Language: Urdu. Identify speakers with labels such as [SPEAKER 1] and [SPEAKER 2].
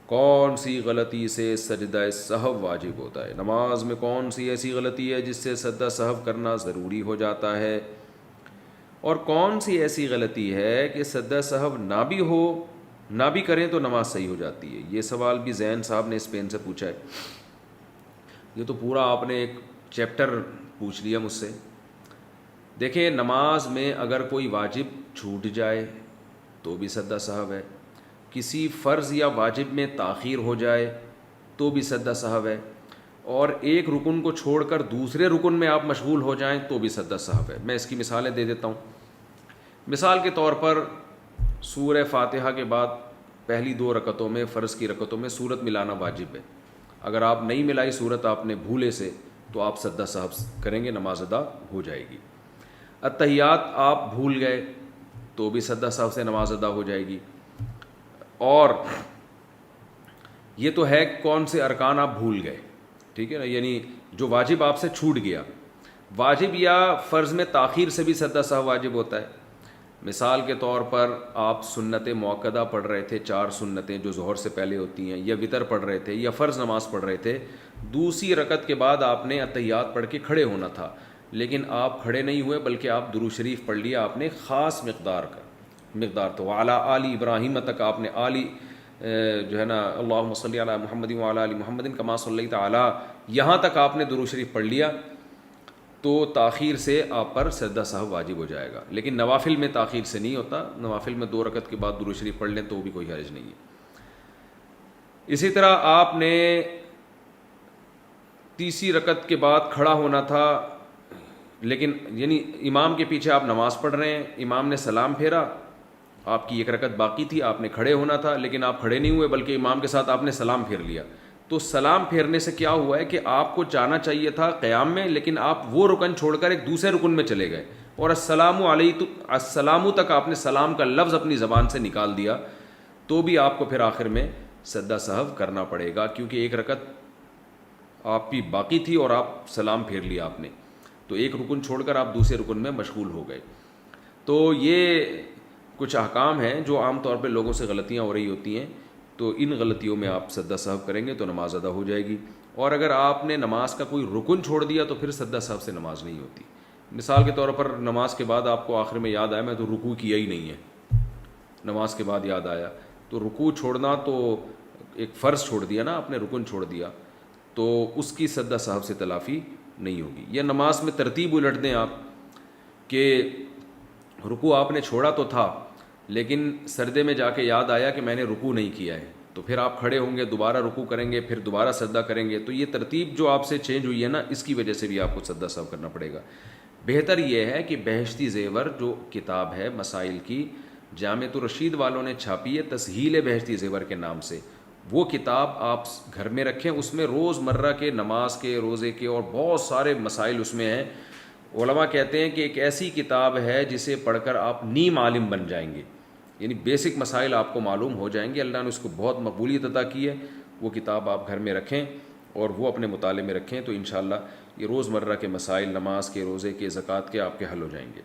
[SPEAKER 1] کون سی غلطی سے سجدہ سہو واجب ہوتا ہے؟ نماز میں کون سی ایسی غلطی ہے جس سے سجدہ سہو کرنا ضروری ہو جاتا ہے، اور کون سی ایسی غلطی ہے کہ سجدہ سہو نہ بھی ہو، نہ بھی کریں تو نماز صحیح ہو جاتی ہے؟ یہ سوال بھی زین صاحب نے اسپین سے پوچھا ہے۔ یہ تو پورا آپ نے ایک چیپٹر پوچھ لیا مجھ سے۔ دیکھیں، نماز میں اگر کوئی واجب چھوٹ جائے تو بھی سجدہ سہو ہے، کسی فرض یا واجب میں تاخیر ہو جائے تو بھی سجدہ سہو ہے، اور ایک رکن کو چھوڑ کر دوسرے رکن میں آپ مشغول ہو جائیں تو بھی سجدہ سہو ہے۔ میں اس کی مثالیں دے دیتا ہوں۔ مثال کے طور پر سورہ فاتحہ کے بعد پہلی 2 رکعتوں میں، فرض کی رکعتوں میں سورت ملانا واجب ہے۔ اگر آپ نہیں ملائی سورت آپ نے بھولے سے تو آپ سجدہ سہو کریں گے، نماز ادا ہو جائے گی۔ اتحیات آپ بھول گئے تو بھی سجدہ سہو سے نماز ادا ہو جائے گی۔ اور یہ تو ہے کون سے ارکان آپ بھول گئے، ٹھیک ہے نا، یعنی جو واجب آپ سے چھوٹ گیا۔ واجب یا فرض میں تاخیر سے بھی سجدہ سہو واجب ہوتا ہے۔ مثال کے طور پر آپ سنت موقدہ پڑھ رہے تھے، 4 سنتیں جو ظہر سے پہلے ہوتی ہیں، یا وطر پڑھ رہے تھے، یا فرض نماز پڑھ رہے تھے، دوسری رکعت کے بعد آپ نے اتحیات پڑھ کے کھڑے ہونا تھا، لیکن آپ کھڑے نہیں ہوئے بلکہ آپ درود شریف پڑھ لیا آپ نے خاص مقدار تو وعلی آل ابراہیم تک آپ نے جو ہے نا اللہم صلی علی محمد وعلی آل محمد کما صلیت علی، یہاں تک آپ نے درود شریف پڑھ لیا تو تاخیر سے آپ پر سجدہ سہو واجب ہو جائے گا۔ لیکن نوافل میں تاخیر سے نہیں ہوتا، نوافل میں 2 رکعت کے بعد درود شریف پڑھ لیں تو بھی کوئی حرج نہیں ہے۔ اسی طرح آپ نے تیسری رکعت کے بعد کھڑا ہونا تھا، لیکن یعنی امام کے پیچھے آپ نماز پڑھ رہے ہیں، امام نے سلام پھیرا، آپ کی 1 رکعت باقی تھی، آپ نے کھڑے ہونا تھا لیکن آپ کھڑے نہیں ہوئے بلکہ امام کے ساتھ آپ نے سلام پھیر لیا، تو سلام پھیرنے سے کیا ہوا ہے کہ آپ کو جانا چاہیے تھا قیام میں، لیکن آپ وہ رکن چھوڑ کر ایک دوسرے رکن میں چلے گئے، اور السلام تک آپ نے سلام کا لفظ اپنی زبان سے نکال دیا، تو بھی آپ کو پھر آخر میں سجدہ سہو کرنا پڑے گا، کیونکہ 1 رکعت آپ کی باقی تھی اور آپ سلام پھیر لیا آپ نے، تو ایک رکن چھوڑ کر آپ دوسرے رکن میں مشغول ہو گئے۔ تو یہ کچھ احکام ہیں جو عام طور پہ لوگوں سے غلطیاں ہو رہی ہوتی ہیں، تو ان غلطیوں میں آپ سجدہ سہو کریں گے تو نماز ادا ہو جائے گی۔ اور اگر آپ نے نماز کا کوئی رکن چھوڑ دیا تو پھر سجدہ سہو سے نماز نہیں ہوتی۔ مثال کے طور پر نماز کے بعد آپ کو آخر میں یاد آیا میں تو رکوع کیا ہی نہیں ہے، نماز کے بعد یاد آیا، تو رکوع چھوڑنا تو ایک فرض چھوڑ دیا نا آپ نے، رکن چھوڑ دیا، تو اس کی سجدہ سہو سے تلافی نہیں ہوگی۔ یا نماز میں ترتیب الٹ دیں آپ کہ رکوع آپ نے چھوڑا تو تھا لیکن سجدے میں جا کے یاد آیا کہ میں نے رکوع نہیں کیا ہے، تو پھر آپ کھڑے ہوں گے، دوبارہ رکوع کریں گے، پھر دوبارہ سجدہ کریں گے، تو یہ ترتیب جو آپ سے چینج ہوئی ہے نا، اس کی وجہ سے بھی آپ کو سجدہ سہو کرنا پڑے گا۔ بہتر یہ ہے کہ بہشتی زیور جو کتاب ہے مسائل کی، جامعۃ الرشید والوں نے چھاپی ہے تسہیل بہشتی زیور کے نام سے، وہ کتاب آپ گھر میں رکھیں، اس میں روز مرہ کے نماز کے، روزے کے اور بہت سارے مسائل اس میں ہیں۔ علماء کہتے ہیں کہ ایک ایسی کتاب ہے جسے پڑھ کر آپ نیم عالم بن جائیں گے، یعنی بیسک مسائل آپ کو معلوم ہو جائیں گے۔ اللہ نے اس کو بہت مقبولیت عطا کی ہے۔ وہ کتاب آپ گھر میں رکھیں اور وہ اپنے مطالعے میں رکھیں، تو انشاءاللہ یہ روز مرہ کے مسائل، نماز کے، روزے کے، زکوٰۃ کے آپ کے حل ہو جائیں گے۔